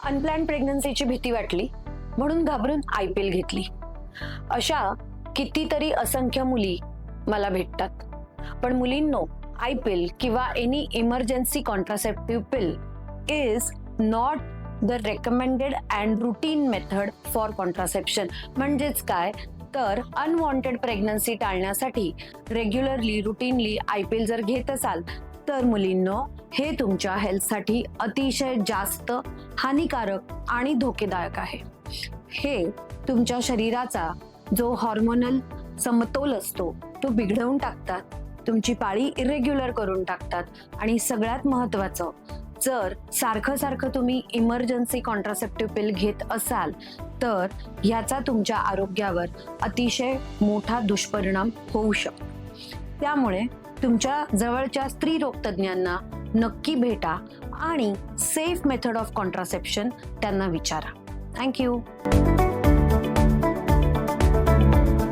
Unplanned प्रेग्नन्सीची भीती वाटली म्हणून घाबरून IPL घेतली. अशा कितीतरी असंख्य मुली मला भेटतात. पण मुलींनो, IPL किंवा any emergency contraceptive pill is not the recommended and routine method for contraception. म्हणजेच काय तर अनवॉन्टेड प्रेग्नन्सी टाळण्यासाठी रेग्युलरली रुटीनली IPL जर घेत असाल तर मुलींनो, हे तुमच्या हेल्थसाठी अतिशय जास्त हानिकारक आणि धोकेदायक आहे. हे तुमच्या शरीराचा जो हॉर्मोनल समतोल असतो तो बिघडवून टाकतात, तुमची पाळी इरेग्युलर करून टाकतात आणि सगळ्यात महत्त्वाचं, जर सारखं सारखं तुम्ही इमर्जन्सी कॉन्ट्रासेप्टिव्ह पिल घेत असाल तर ह्याचा तुमच्या आरोग्यावर अतिशय मोठा दुष्परिणाम होऊ शकतो. त्यामुळे तुमच्या जवळच्या स्त्री रोग तज्ञांना नक्की भेटा आणि सेफ मेथड ऑफ कॉन्ट्रासेप्शन त्यांना विचारा. थँक्यू.